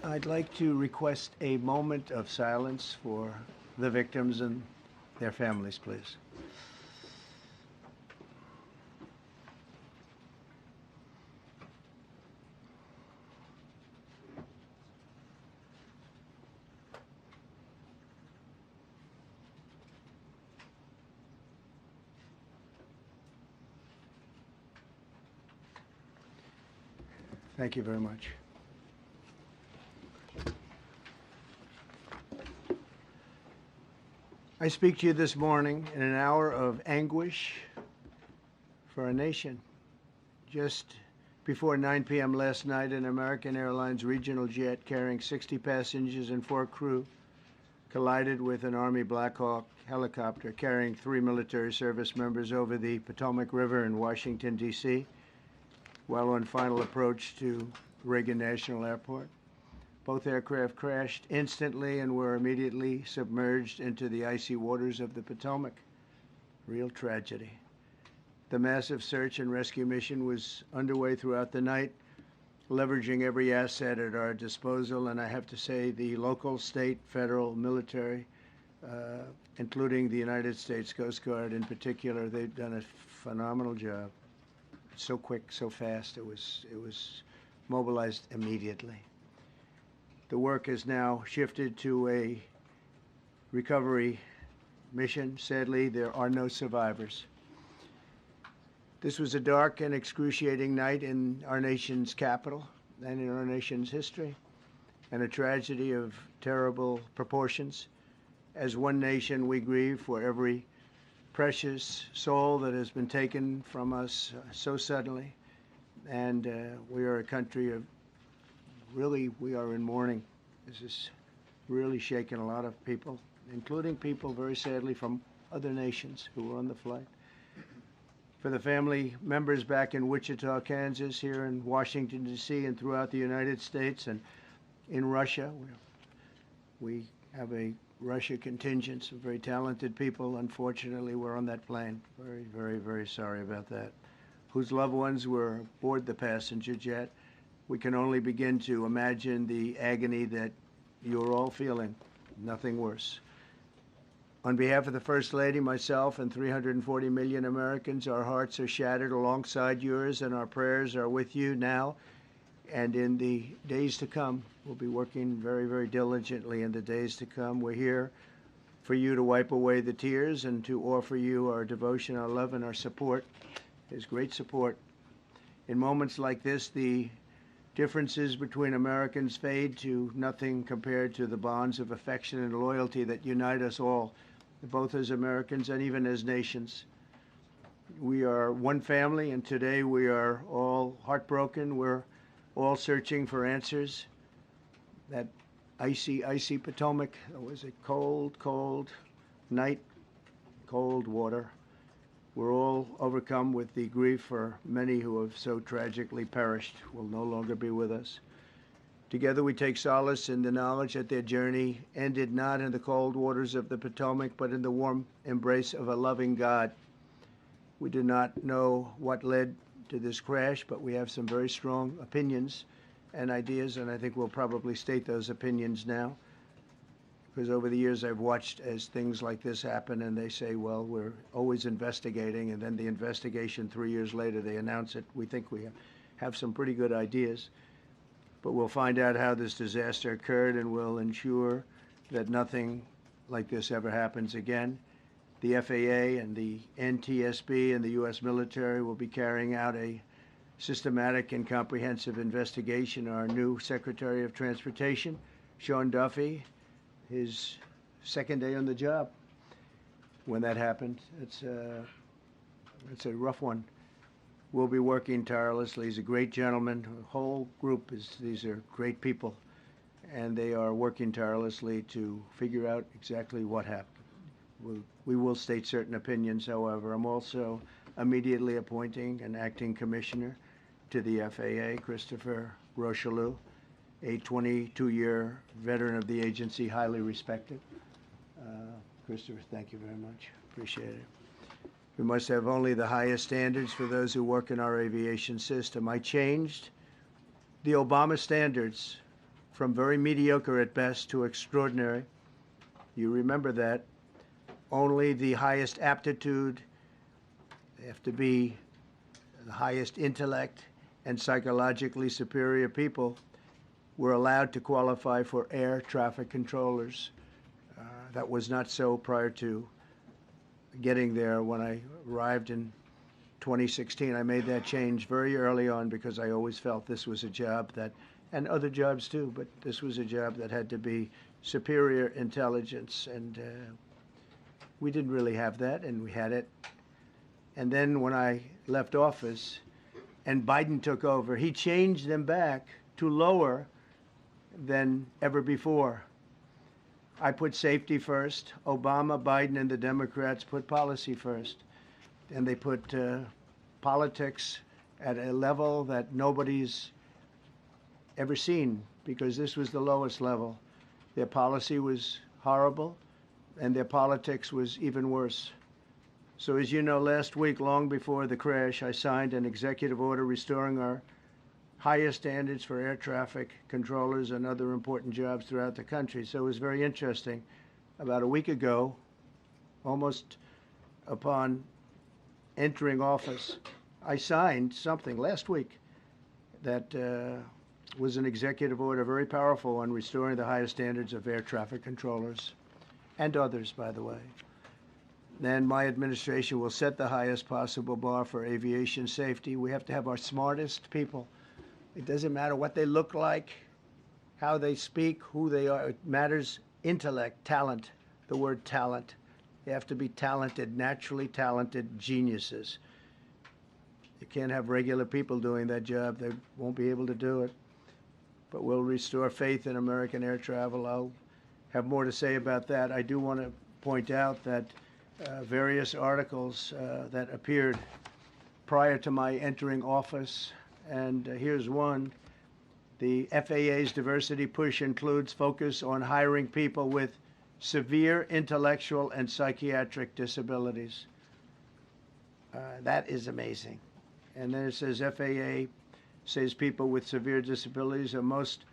I'd like to request a moment of silence for the victims and their families, please. Thank you very much. I speak to you this morning in an hour of anguish for our nation. Just before 9 p.m. last night, an American Airlines regional jet carrying 60 passengers and 4 crew collided with an Army Black Hawk helicopter carrying 3 military service members over the Potomac River in Washington, D.C., while on final approach to Reagan National Airport. Both aircraft crashed instantly and were immediately submerged into the icy waters of the Potomac. Real tragedy. The massive search and rescue mission was underway throughout the night, leveraging every asset at our disposal, and I have to say the local, state, federal, military, including the United States Coast Guard in particular, they've done a phenomenal job. So quick, so fast, it was mobilized immediately. The work has now shifted to a recovery mission. Sadly, there are no survivors. This was a dark and excruciating night in our nation's capital and in our nation's history, and a tragedy of terrible proportions. As one nation, we grieve for every precious soul that has been taken from us so suddenly, and we are a country of really, we are in mourning. This is really shaken a lot of people, including people, very sadly, from other nations who were on the flight. For the family members back in Wichita, Kansas, here in Washington, D.C., and throughout the United States and in Russia, we have a Russia contingent, some very talented people, unfortunately, were on that plane. Very, very, very sorry about that. Whose loved ones were aboard the passenger jet. We can only begin to imagine the agony that you're all feeling. Nothing worse. On behalf of the First Lady, myself, and 340 million Americans, our hearts are shattered alongside yours, and our prayers are with you now and in the days to come. We'll be working very, very diligently in the days to come. We're here for you to wipe away the tears and to offer you our devotion, our love, and our support. There's great support. In moments like this, the differences between Americans fade to nothing compared to the bonds of affection and loyalty that unite us all, both as Americans and even as nations. We are one family, and today we are all heartbroken. We're all searching for answers. That icy, icy Potomac, it was a cold, cold night, cold water. We're all overcome with the grief for many who have so tragically perished, will no longer be with us. Together we take solace in the knowledge that their journey ended not in the cold waters of the Potomac, but in the warm embrace of a loving God. We do not know what led to this crash, but we have some very strong opinions and ideas, and I think we'll probably state those opinions now. Because over the years I've watched as things like this happen, and they say, well, we're always investigating, and then the investigation 3 years later, they announce it. We think we have some pretty good ideas, but we'll find out how this disaster occurred, and we'll ensure that nothing like this ever happens again. The FAA and the NTSB and the U.S. military will be carrying out a systematic and comprehensive investigation. Our new Secretary of Transportation, Sean Duffy, his second day on the job when that happened. It's a rough one. We'll be working tirelessly. He's a great gentleman. The whole group these are great people, and they are working tirelessly to figure out exactly what happened. We will state certain opinions, however. I'm also immediately appointing an acting commissioner to the FAA, Christopher Rocheleau, a 22-year veteran of the agency, highly respected. Christopher, thank you very much. Appreciate it. We must have only the highest standards for those who work in our aviation system. I changed the Obama standards from very mediocre at best to extraordinary. You remember that. Only the highest aptitude, they have to be the highest intellect and psychologically superior people were allowed to qualify for air traffic controllers. That was not so prior to getting there. When I arrived in 2016, I made that change very early on because I always felt this was a job that, and other jobs too, but this was a job that had to be superior intelligence, and we didn't really have that, and we had it. And then when I left office and Biden took over, he changed them back to lower than ever before. I put safety first. Obama, Biden, and the Democrats put policy first. And they put politics at a level that nobody's ever seen, because this was the lowest level. Their policy was horrible, and their politics was even worse. So as you know, last week, long before the crash, I signed an executive order restoring our highest standards for air traffic controllers and other important jobs throughout the country. So it was very interesting. About a week ago, almost upon entering office, I signed something last week that was an executive order, very powerful, on restoring the highest standards of air traffic controllers and others, by the way. Then my administration will set the highest possible bar for aviation safety. We have to have our smartest people. It doesn't matter what they look like, how they speak, who they are. It matters intellect, talent, the word talent. They have to be talented, naturally talented geniuses. You can't have regular people doing that job. They won't be able to do it. But we'll restore faith in American air travel. I'll have more to say about that. I do want to point out that various articles that appeared prior to my entering office, and here's one. The FAA's diversity push includes focus on hiring people with severe intellectual and psychiatric disabilities. That is amazing. And then it says FAA says people with severe disabilities are most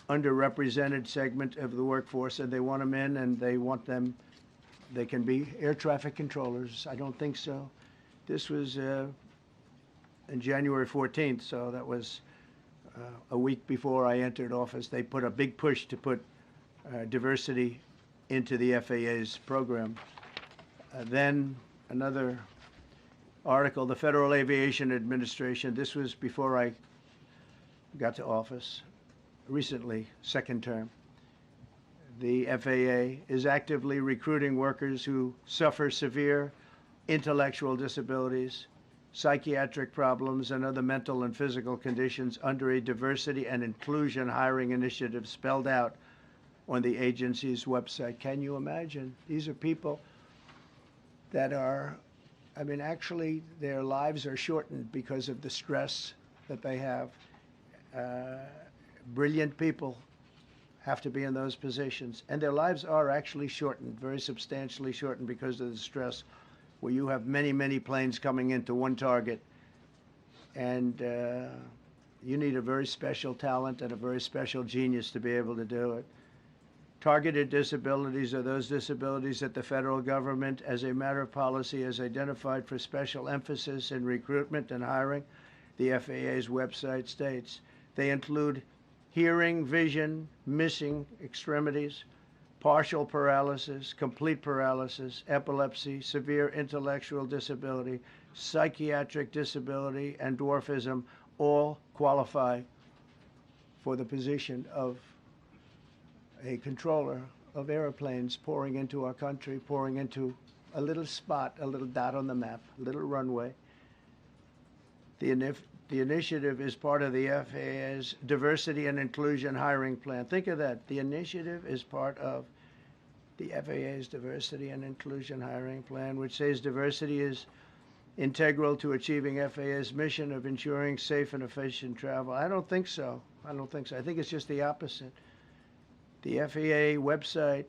underrepresented segment of the workforce, and they want them in, and they want them, they can be air traffic controllers. I don't think so. This was in January 14th, so that was a week before I entered office. They put a big push to put diversity into the FAA's program. Then another article, the Federal Aviation Administration, this was before I got to office, recently, second term. The FAA is actively recruiting workers who suffer severe intellectual disabilities, psychiatric problems, and other mental and physical conditions under a diversity and inclusion hiring initiative spelled out on the agency's website. Can you imagine? These are people that are, I mean, actually, their lives are shortened because of the stress that they have. Brilliant people have to be in those positions, and their lives are actually shortened, very substantially shortened, because of the stress, where you have many, many planes coming into one target, and you need a very special talent and a very special genius to be able to do it. Targeted disabilities are those disabilities that the federal government, as a matter of policy, has identified for special emphasis in recruitment and hiring. The FAA's website states they include hearing, vision, missing extremities, partial paralysis, complete paralysis, epilepsy, severe intellectual disability, psychiatric disability, and dwarfism all qualify for the position of a controller of airplanes pouring into our country, pouring into a little spot, a little dot on the map, a little runway. The initiative is part of the FAA's Diversity and Inclusion Hiring Plan. Think of that. The initiative is part of the FAA's Diversity and Inclusion Hiring Plan, which says diversity is integral to achieving FAA's mission of ensuring safe and efficient travel. I don't think so. I think it's just the opposite. The FAA website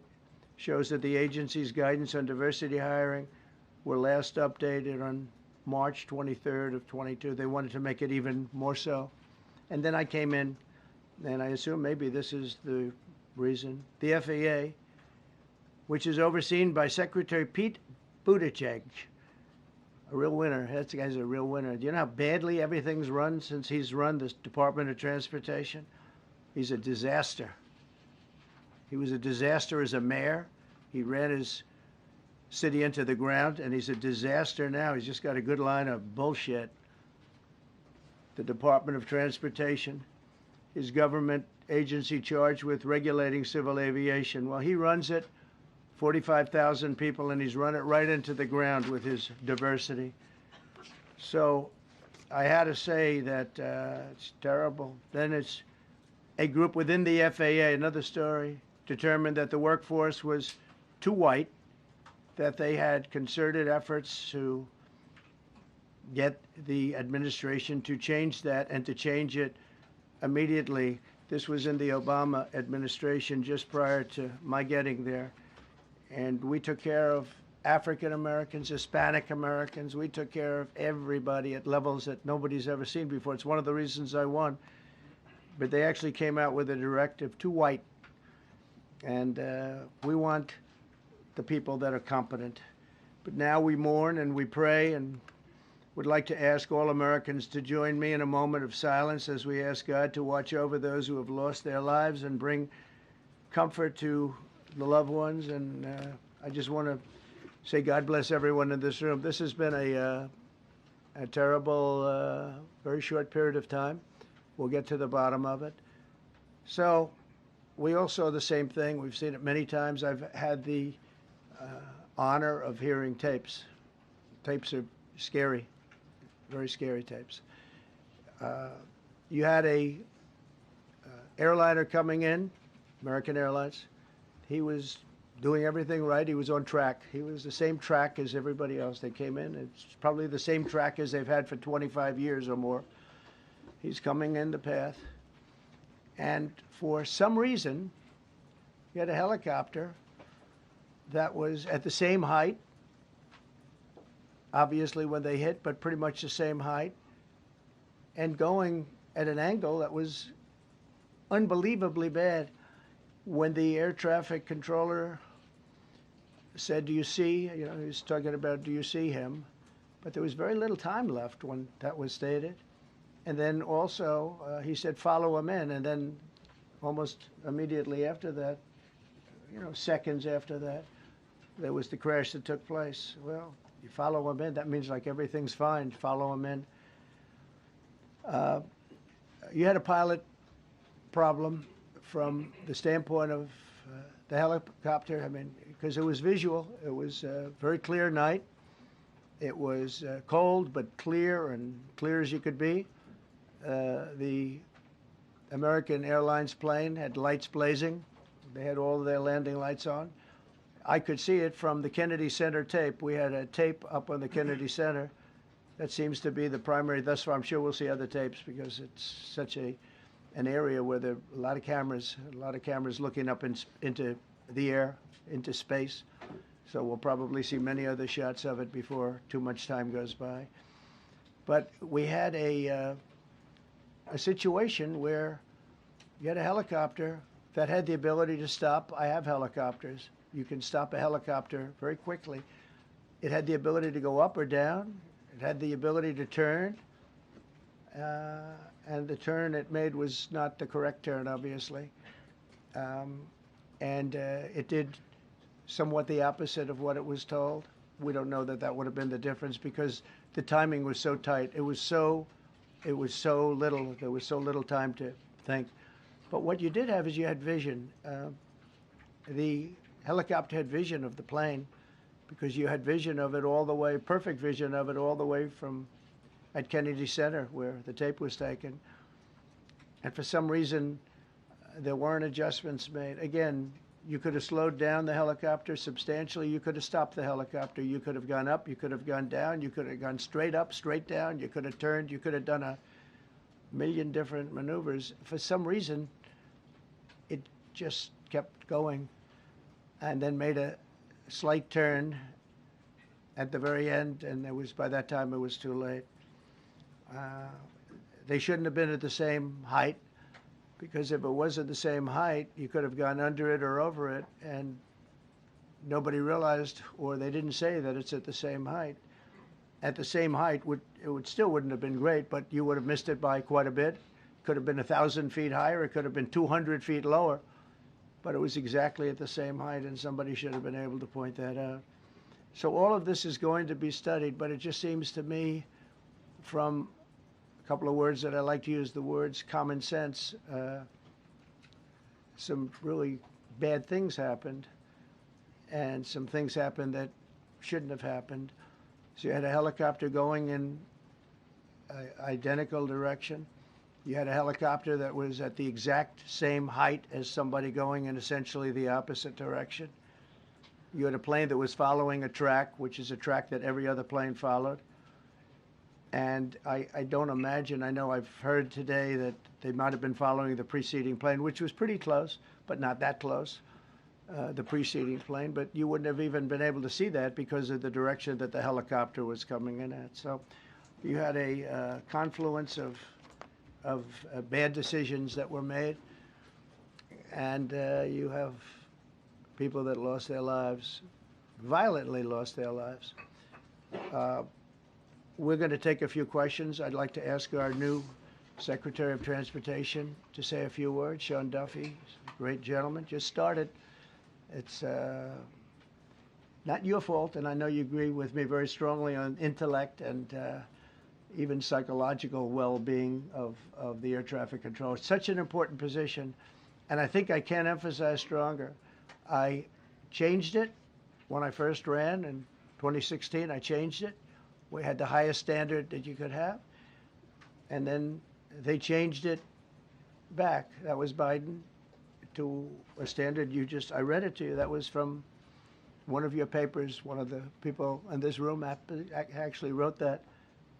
shows that the agency's guidance on diversity hiring were last updated on March 23rd of 22. They wanted to make it even more so. And then I came in and I assume maybe this is the reason, the FAA, which is overseen by Secretary Pete Buttigieg, a real winner. That guy's a real winner. Do you know how badly everything's run since he's run this Department of Transportation? He's a disaster. He was a disaster as a mayor. He ran his city into the ground, and he's a disaster now. He's just got a good line of bullshit. The Department of Transportation, his government agency charged with regulating civil aviation. Well, he runs it, 45,000 people, and he's run it right into the ground with his diversity. So I had to say that it's terrible. Then it's a group within the FAA, another story, determined that the workforce was too white, that they had concerted efforts to get the administration to change that and to change it immediately. This was in the Obama administration just prior to my getting there. And we took care of African Americans, Hispanic Americans. We took care of everybody at levels that nobody's ever seen before. It's one of the reasons I won. But they actually came out with a directive, too white. And we want the people that are competent. But now we mourn and we pray and would like to ask all Americans to join me in a moment of silence as we ask God to watch over those who have lost their lives and bring comfort to the loved ones. And I just want to say God bless everyone in this room. This has been a terrible, very short period of time. We'll get to the bottom of it. So we all saw the same thing. We've seen it many times. I've had the honor of hearing tapes. Tapes are scary, very scary tapes. You had a airliner coming in, American Airlines. He was doing everything right. He was on track. He was the same track as everybody else. They came in. It's probably the same track as they've had for 25 years or more. He's coming in the path. And for some reason, he had a helicopter that was at the same height, obviously when they hit, but pretty much the same height, and going at an angle that was unbelievably bad. When the air traffic controller said, "Do you see?" You know, he was talking about, "Do you see him?" But there was very little time left when that was stated. And then also he said, "Follow him in." And then almost immediately after that, you know, seconds after that, there was the crash that took place. Well, you follow him in, that means like everything's fine. Follow him in. You had a pilot problem from the standpoint of the helicopter. I mean, because it was visual. It was a very clear night. It was cold but clear, and clear as you could be. The American Airlines plane had lights blazing. They had all of their landing lights on. I could see it from the Kennedy Center tape. We had a tape up on the Kennedy Center. That seems to be the primary. Thus far, I'm sure we'll see other tapes because it's such an area where there are a lot of cameras looking up into the air, into space. So we'll probably see many other shots of it before too much time goes by. But we had a situation where you had a helicopter that had the ability to stop. I have helicopters. You can stop a helicopter very quickly. It had the ability to go up or down. It had the ability to turn. And the turn it made was not the correct turn, obviously. And it did somewhat the opposite of what it was told. We don't know that that would have been the difference because the timing was so tight. It was so little. There was so little time to think. But what you did have is you had vision. The helicopter had vision of the plane because you had vision of it all the way, perfect vision of it all the way from at Kennedy Center where the tape was taken. And for some reason, there weren't adjustments made. Again, you could have slowed down the helicopter substantially. You could have stopped the helicopter. You could have gone up. You could have gone down. You could have gone straight up, straight down. You could have turned. You could have done a million different maneuvers. For some reason, it just kept going and then made a slight turn at the very end, and by that time it was too late. They shouldn't have been at the same height. because if it wasn't the same height, you could have gone under it or over it, and nobody realized, or they didn't say that it's at the same height. At the same height, still wouldn't have been great, but you would have missed it by quite a bit. Could have been 1,000 feet higher. It could have been 200 feet lower, but it was exactly at the same height, and somebody should have been able to point that out. So all of this is going to be studied, but it just seems to me, from a couple of words that I like to use, the words common sense, some really bad things happened, and some things happened that shouldn't have happened. So you had a helicopter going in an identical direction. You had a helicopter that was at the exact same height as somebody going in essentially the opposite direction. You had a plane that was following a track, which is a track that every other plane followed. And I don't imagine, I know I've heard today that they might have been following the preceding plane, which was pretty close, but not that close, the preceding plane. But you wouldn't have even been able to see that because of the direction that the helicopter was coming in at. So you had a confluence of bad decisions that were made, and you have people that lost their lives, violently lost their lives. We're going to take a few questions. I'd like to ask our new Secretary of Transportation to say a few words. Sean Duffy, great gentleman, just started. It's not your fault, and I know you agree with me very strongly on intellect and even psychological well-being of the air traffic control. It's such an important position, and I think I can't emphasize stronger. I changed it when I first ran in 2016. I changed it. We had the highest standard that you could have, and then they changed it back. That was Biden, to a standard I read it to you. That was from one of your papers. One of the people in this room actually wrote that.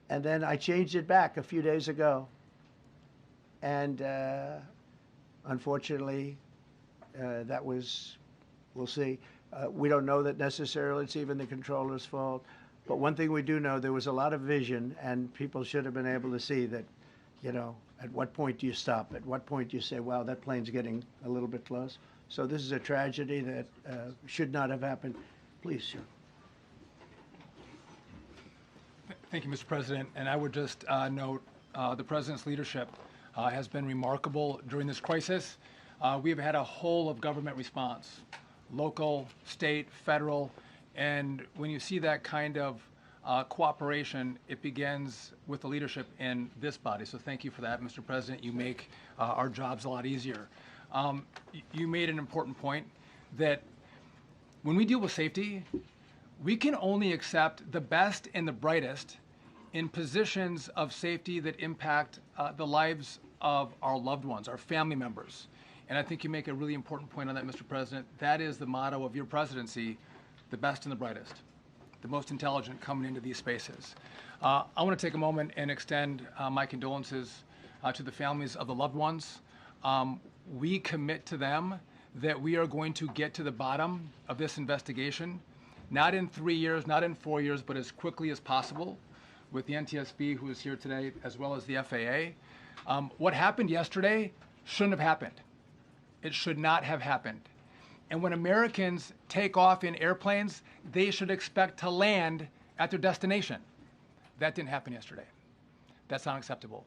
And then I changed it back a few days ago. And unfortunately, that was, we'll see. We don't know that necessarily it's even the controller's fault. But one thing we do know, there was a lot of vision, and people should have been able to see that, at what point do you stop? At what point do you say, wow, that plane's getting a little bit close? So this is a tragedy that should not have happened. Please, sir. Thank you, Mr. President. And I would just note the President's leadership has been remarkable during this crisis. We have had a whole of government response, local, state, federal, and when you see that kind of cooperation, it begins with the leadership in this body. So thank you for that, Mr. President. You make our jobs a lot easier. You made an important point that when we deal with safety, we can only accept the best and the brightest in positions of safety that impact the lives of our loved ones, our family members. And I think you make a really important point on that, Mr. President. That is the motto of your presidency, the best and the brightest, the most intelligent coming into these spaces. I want to take a moment and extend my condolences to the families of the loved ones. We commit to them that we are going to get to the bottom of this investigation, not in 3 years, not in 4 years, but as quickly as possible, with the NTSB, who is here today, as well as the FAA. What happened yesterday shouldn't have happened. It should not have happened. And when Americans take off in airplanes, they should expect to land at their destination. That didn't happen yesterday. That's not acceptable.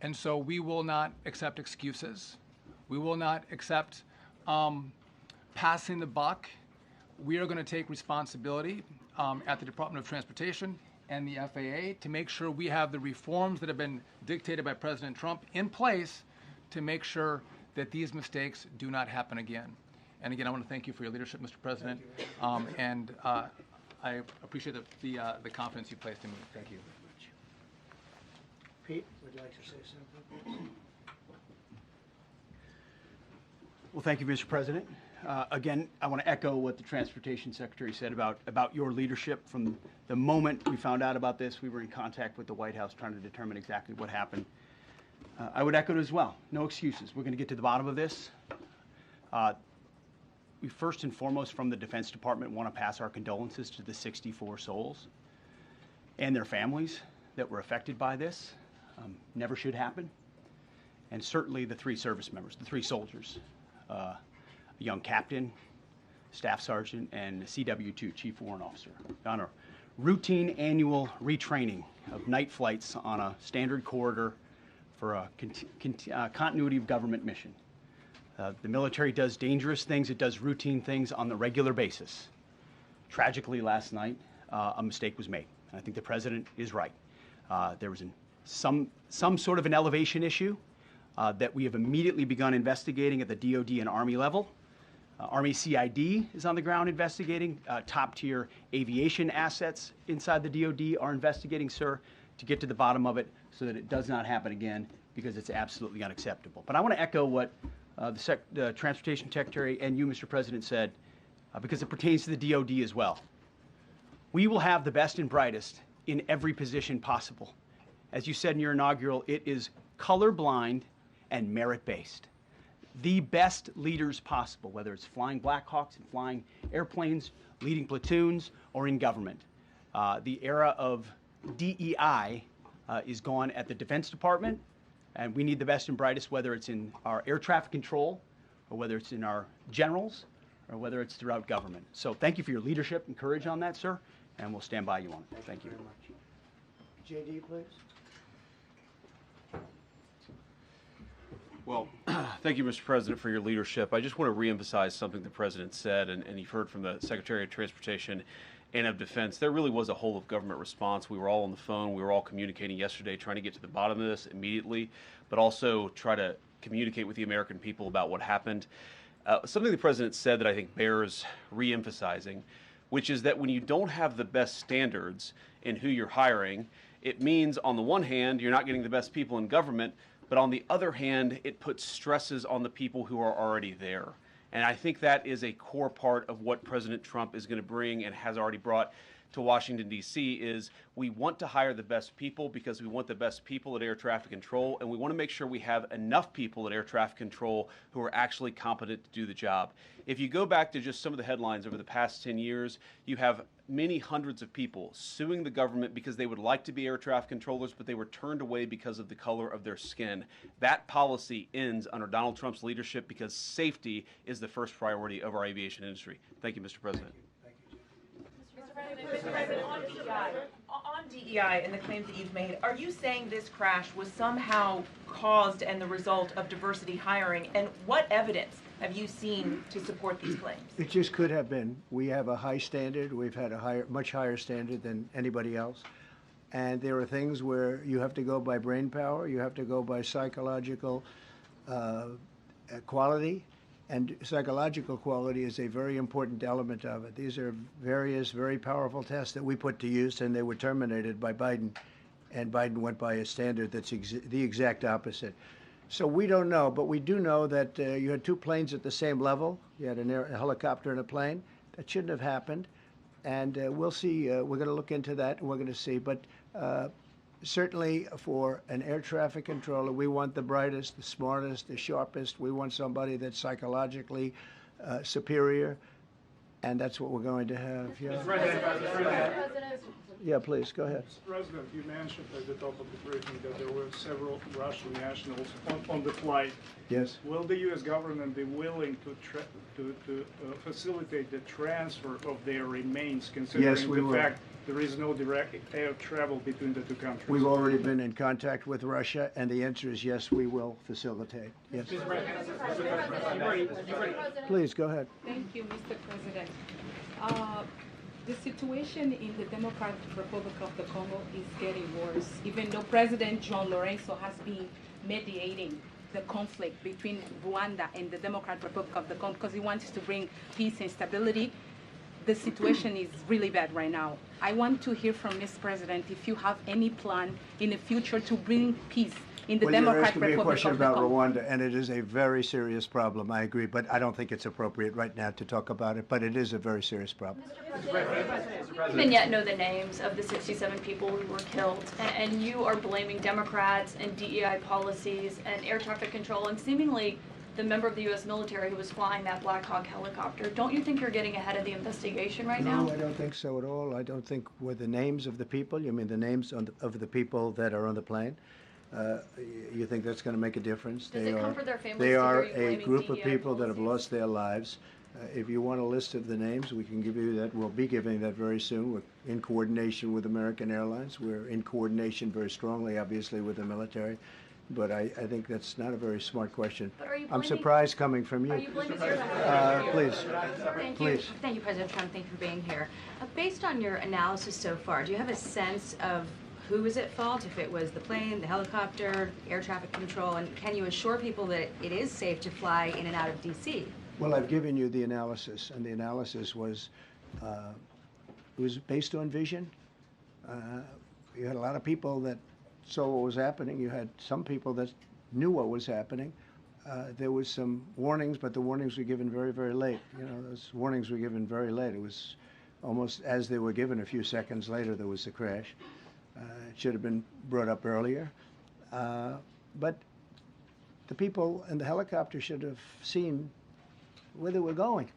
And so we will not accept excuses. We will not accept passing the buck. We are going to take responsibility at the Department of Transportation and the FAA to make sure we have the reforms that have been dictated by President Trump in place to make sure that these mistakes do not happen again. And again, I want to thank you for your leadership, Mr. President, and I appreciate the confidence you placed in me. Thank you. Pete would like to say something. Well, thank you, Mr. President. Again, I want to echo what the Transportation Secretary said about your leadership. From the moment we found out about this, we were in contact with the White House trying to determine exactly what happened. I would echo it as well. No excuses. We're going to get to the bottom of this. We first and foremost, from the Defense Department, want to pass our condolences to the 64 souls and their families that were affected by this. Never should happen. and certainly the three service members, the three soldiers, a young captain, staff sergeant, and a CW2, Chief Warrant Officer, on a routine annual retraining of night flights on a standard corridor for a continuity of government mission. The military does dangerous things. It does routine things on the regular basis. Tragically, last night, a mistake was made. And I think the president is right. There was some sort of an elevation issue that we have immediately begun investigating at the DoD and Army level. Army CID is on the ground investigating. Top-tier aviation assets inside the DoD are investigating, sir, to get to the bottom of it so that it does not happen again, because it's absolutely unacceptable. But I want to echo what the Transportation Secretary and you, Mr. President, said, because it pertains to the DoD as well. We will have the best and brightest in every position possible. As you said in your inaugural, it is colorblind and merit-based. The best leaders possible, whether it's flying Black Hawks and flying airplanes, leading platoons, or in government. The era of DEI is gone at the Defense Department, and we need the best and brightest, whether it's in our air traffic control, or whether it's in our generals, or whether it's throughout government. So thank you for your leadership and courage on that, sir, and we'll stand by you on it. Thank you. Very much. JD, please. Well, thank you, Mr. President, for your leadership. I just want to reemphasize something the President said, and you've heard from the Secretary of Transportation and of Defense. There really was a whole of government response. We were all on the phone. We were all communicating yesterday, trying to get to the bottom of this immediately, but also try to communicate with the American people about what happened. Something the President said that I think bears reemphasizing, which is that when you don't have the best standards in who you're hiring, it means, on the one hand, you're not getting the best people in government, but on the other hand, it puts stresses on the people who are already there. And I think that is a core part of what President Trump is going to bring and has already brought to Washington, D.C., is we want to hire the best people because we want the best people at air traffic control, and we want to make sure we have enough people at air traffic control who are actually competent to do the job. If you go back to just some of the headlines over the past 10 years, you have many hundreds of people suing the government because they would like to be air traffic controllers, but they were turned away because of the color of their skin. That policy ends under Donald Trump's leadership because safety is the first priority of our aviation industry. Thank you, Mr. President. Mr. President, on DEI and the claims that you've made, are you saying this crash was somehow caused and the result of diversity hiring? And what evidence have you seen to support these claims? It just could have been. We have a high standard. We've had a much higher standard than anybody else. And there are things where you have to go by brain power. You have to go by psychological quality. And psychological quality is a very important element of it. These are various very powerful tests that we put to use, and they were terminated by Biden. And Biden went by a standard that's the exact opposite. So we don't know, but we do know that you had two planes at the same level. You had a helicopter and a plane. That shouldn't have happened. And we'll see. We're going to look into that, and we're going to see. But certainly for an air traffic controller, we want the brightest, the smartest, the sharpest. We want somebody that's psychologically superior, and that's what we're going to have. Yeah. Mr. President. Yeah, please, go ahead. Mr. President, you mentioned at the top of the briefing that there were several Russian nationals on the flight. Yes. Will the U.S. government be willing to facilitate the transfer of their remains, considering Yes, we the will. fact there is no direct air travel between the two countries? We've already been in contact with Russia, and the answer is yes, we will facilitate. Yes. Please, go ahead. Thank you, Mr. President. The situation in the Democratic Republic of the Congo is getting worse, even though President John Lorenzo has been mediating the conflict between Rwanda and the Democratic Republic of the Congo because he wants to bring peace and stability. The situation is really bad right now. I want to hear from Ms. President if you have any plan in the future to bring peace in the Well, you're Democratic asking me a Republic question of the about Congo. Rwanda, and it is a very serious problem, I agree, but I don't think it's appropriate right now to talk about it, but it is a very serious problem. don't even yet know the names of the 67 people who were killed, and you are blaming Democrats and DEI policies and air traffic control and seemingly the member of the U.S. military who was flying that Black Hawk helicopter. Don't you think you're getting ahead of the investigation right now? No, I don't think so at all. I don't think with the names of the people, you mean the names of the people that are on the plane. You think that's going to make a difference? Does it comfort their families They to are hear you a blaming group of DEI people that have policies? lost their lives. If you want a list of the names, we can give you that. We'll be giving that very soon. We're in coordination with American Airlines. We're in coordination very strongly, obviously, with the military. But I think that's not a very smart question. But are you I'm blaming- surprised coming from you. Are you blaming air Please, Thank please. you. Thank you, President Trump. Thank you for being here. Based on your analysis so far, do you have a sense of who was at fault, if it was the plane, the helicopter, air traffic control, and can you assure people that it is safe to fly in and out of D.C.? Well, I've given you the analysis, and the analysis was it was based on vision. You had a lot of people that saw what was happening. You had some people that knew what was happening. There was some warnings, but the warnings were given very, very late. You know, those warnings were given very late. It was almost as they were given. A few seconds later, there was the crash. It should have been brought up earlier. But the people in the helicopter should have seen where they were going.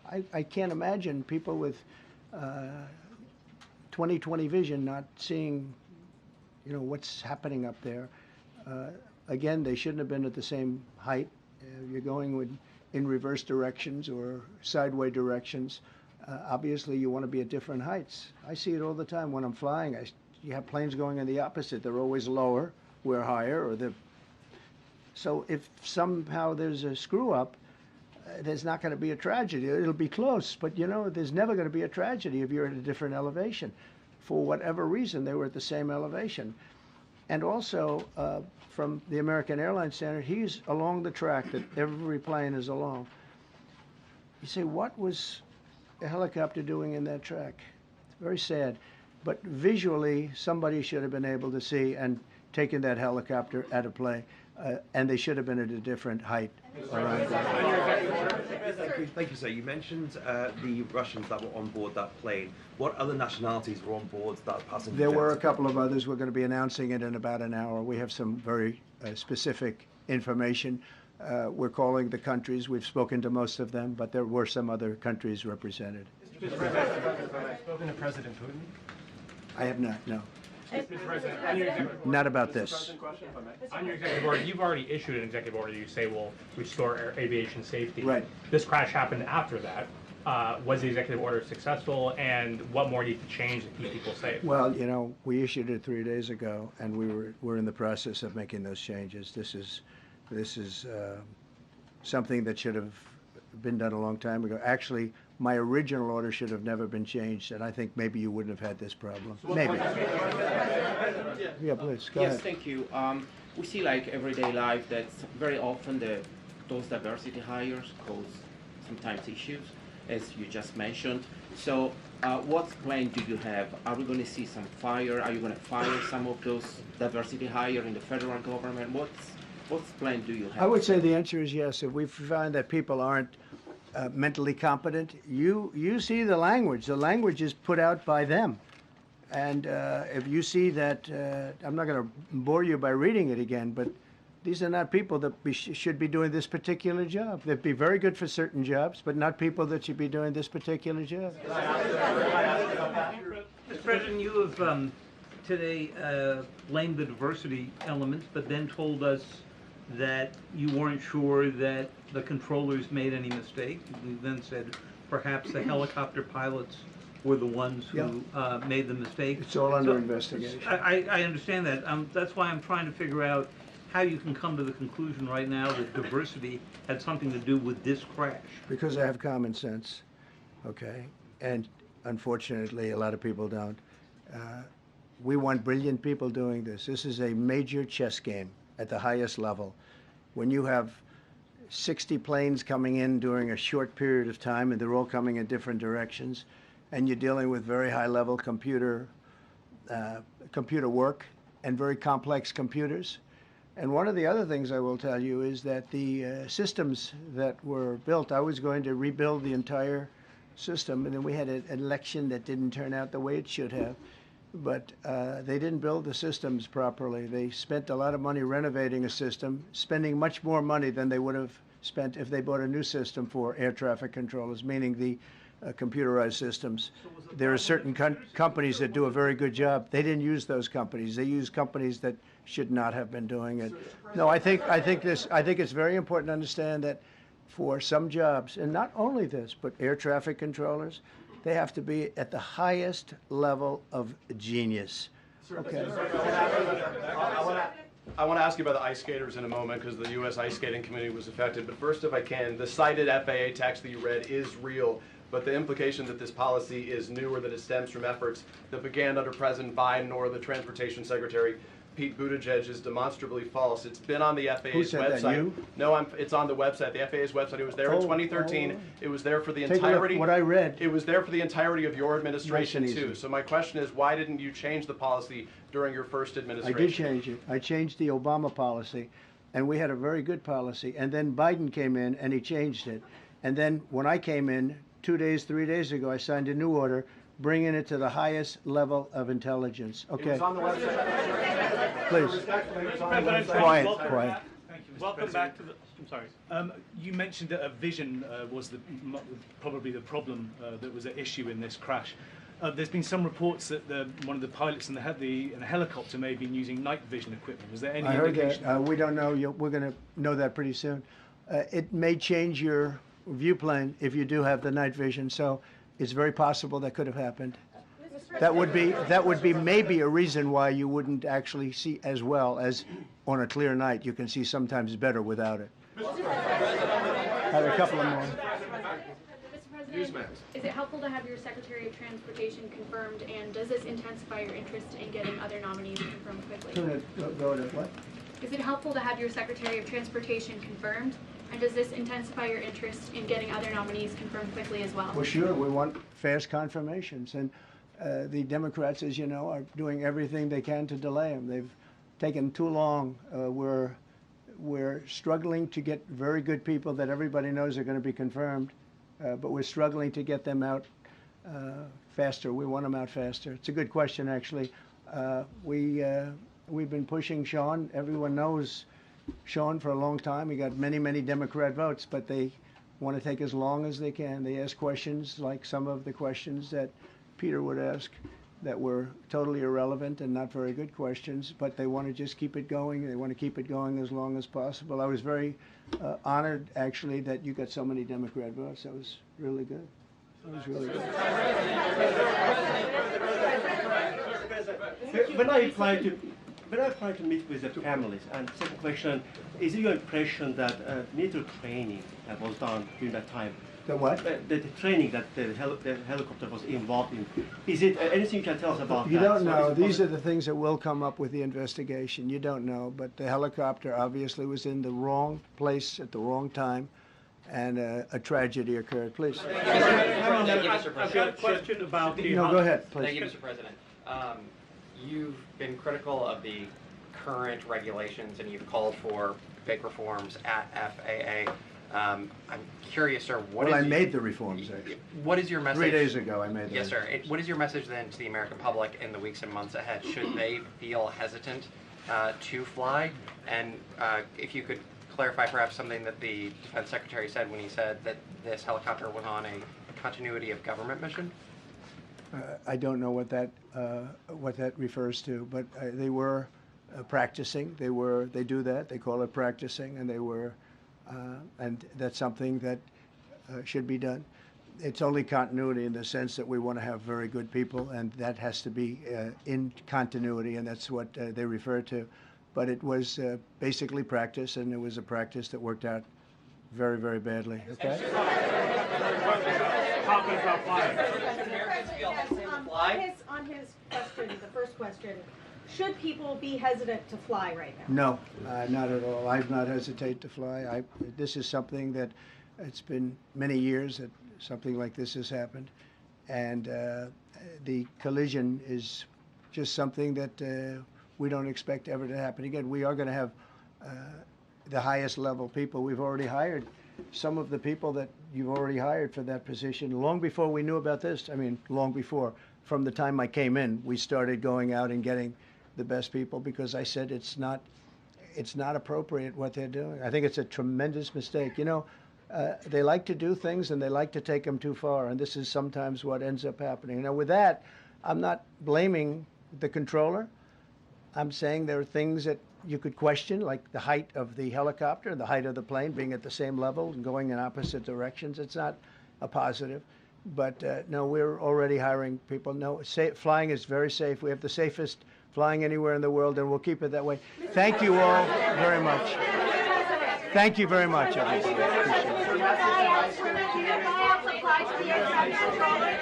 I can't imagine people with 20/20 vision not seeing, you know, what's happening up there. Again, they shouldn't have been at the same height. You're going in reverse directions or sideways directions. Obviously, you want to be at different heights. I see it all the time when I'm flying. You have planes going in the opposite. They're always lower, we're higher, so if somehow there's a screw up, there's not going to be a tragedy. It'll be close, but you know, there's never going to be a tragedy if you're at a different elevation. For whatever reason, they were at the same elevation. And also, from the American Airlines standard, he's along the track that every plane is along. You say, what was a helicopter doing in that track? It's very sad. But visually, somebody should have been able to see and taken that helicopter out of play, and they should have been at a different height. Thank you, sir. You mentioned the Russians that were on board that plane. What other nationalities were on board that passenger There were a jet? couple of others. We're going to be announcing it in about an hour. We have some very specific information. We're calling the countries. We've spoken to most of them, but there were some other countries represented. Spoken to President Putin? I have not, no. Mr. President, on your executive order, Not about this. on your executive order, you've already issued an executive order. You say will restore aviation safety. Right. This crash happened after that. Was the executive order successful, and what more needs to change to keep people safe? Well, you know, we issued it 3 days ago, and we're in the process of making those changes. This is something that should have been done a long time ago. Actually, my original order should have never been changed, and I think maybe you wouldn't have had this problem. Maybe. Yeah, please, go Yes, ahead. thank you. We see like everyday life that very often those diversity hires cause sometimes issues, as you just mentioned. So what plan do you have? Are we going to see some fire? Are you going to fire some of those diversity hire in the federal government? What plan do you have? I would say the answer is yes. If we find that people aren't mentally competent, you see the language. The language is put out by them. And if you see that, I'm not going to bore you by reading it again, but these are not people that should be doing this particular job. They'd be very good for certain jobs, but not people that should be doing this particular job. Mr. President, you have today blamed the diversity elements, but then told us that you weren't sure that the controllers made any mistake. You then said perhaps the helicopter pilots were the ones who made the mistake. It's all under investigation. I understand that. That's why I'm trying to figure out how you can come to the conclusion right now that diversity had something to do with this crash. Because I have common sense, okay? And unfortunately, a lot of people don't. We want brilliant people doing this. This is a major chess game at the highest level. When you have 60 planes coming in during a short period of time, and they're all coming in different directions, and you're dealing with very high-level computer work and very complex computers. And one of the other things I will tell you is that the systems that were built, I was going to rebuild the entire system, and then we had an election that didn't turn out the way it should have. But they didn't build the systems properly. They spent a lot of money renovating a system, spending much more money than they would have spent if they bought a new system for air traffic controllers, meaning the computerized systems. There are certain companies that do a very good job. They didn't use those companies. They used companies that should not have been doing it. No, I think it's very important to understand that for some jobs, and not only this, but air traffic controllers, they have to be at the highest level of genius. Okay. I want to ask you about the ice skaters in a moment because the U.S. ice skating community was affected. But first, if I can, the cited FAA text that you read is real. But the implication that this policy is new or that it stems from efforts that began under President Biden or the Transportation Secretary Pete Buttigieg is demonstrably false. It's been on the FAA's Who said website. That, you? No, it's on the website, the FAA's website. It was there in 2013. It was there for the entirety. What I read. It was there for the entirety of your administration Nice and too. easy. So my question is, why didn't you change the policy during your first I administration? did change it. I changed the Obama policy, and we had a very good policy. And then Biden came in, and he changed it. And then when I came in 3 days ago, I signed a new order bringing it to the highest level of intelligence. Okay. It was on the website. Please. Quiet. Thank you, Mr. Welcome President. back to the. I'm sorry. You mentioned that a vision was probably the problem that was at issue in this crash. There's been some reports that one of the pilots in a helicopter may have been using night vision equipment. Was there any I heard indication? that. We don't know. We're going to know that pretty soon. It may change your view plane if you do have the night vision. So it's very possible that could have happened. That would be maybe a reason why you wouldn't actually see as well as on a clear night. You can see sometimes better without it. I have a couple of more. Mr. President, is it helpful to have your Secretary of Transportation confirmed, and does this intensify your interest in getting other nominees confirmed quickly? Go to what? Is it helpful to have your Secretary of Transportation confirmed, and does this intensify your interest in getting other nominees confirmed quickly as well? Well, sure. We want fast confirmations. And the Democrats, as you know, are doing everything they can to delay them. They've taken too long. We're struggling to get very good people that everybody knows are going to be confirmed, but we're struggling to get them out faster. We want them out faster. It's a good question, actually. We've been pushing Sean. Everyone knows Sean for a long time. He got many, many Democrat votes, but they want to take as long as they can. They ask questions like some of the questions that Peter would ask that were totally irrelevant and not very good questions, but they want to just keep it going. They want to keep it going as long as possible. I was very honored, actually, that you got so many Democrat votes. That was really good. That was really good. When I try to meet with the families, and second question, is it your impression that military training that was done during that time? The what? The training that the helicopter was involved in. Is it anything you can tell us about You that? don't So know. is it These are the things that will come up with the investigation. You don't know. But the helicopter obviously was in the wrong place at the wrong time, and a tragedy occurred. Please. Thank you, Mr. President. I've got a question about the. No, go ahead, please. Thank you, Mr. President. You've been critical of the current regulations, and you've called for big reforms at FAA. I'm curious, sir. I made the reforms, actually. What is your message? 3 days ago, I made them. Yes, sir. What is your message then to the American public in the weeks and months ahead? Should they feel hesitant to fly? And if you could clarify perhaps something that the Defense Secretary said when he said that this helicopter was on a continuity of government mission? I don't know what that refers to, but they were practicing. They do that. They call it practicing, and they were. And that's something that should be done. It's only continuity in the sense that we want to have very good people, and that has to be in continuity, and that's what they refer to. But it was basically practice, and it was a practice that worked out very, very badly. Okay? On his question, the first question, should people be hesitant to fly right now? No, not at all. I've not hesitated to fly. This is something that it's been many years that something like this has happened, and the collision is just something that we don't expect ever to happen again. We are going to have the highest level people. We've already hired some of the people that you've already hired for that position long before we knew about this. I mean, long before. From the time I came in, we started going out and getting the best people because I said it's not appropriate what they're doing. I think it's a tremendous mistake. You know, They like to do things and they like to take them too far, and this is sometimes what ends up happening. Now, with that, I'm not blaming the controller. I'm saying there are things that you could question, like the height of the helicopter, the height of the plane being at the same level and going in opposite directions. It's not a positive. But no, we're already hiring people. No, flying is very safe. We have the safest flying anywhere in the world, and we'll keep it that way. Thank you all very much. Thank you very much, everybody. Appreciate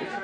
it.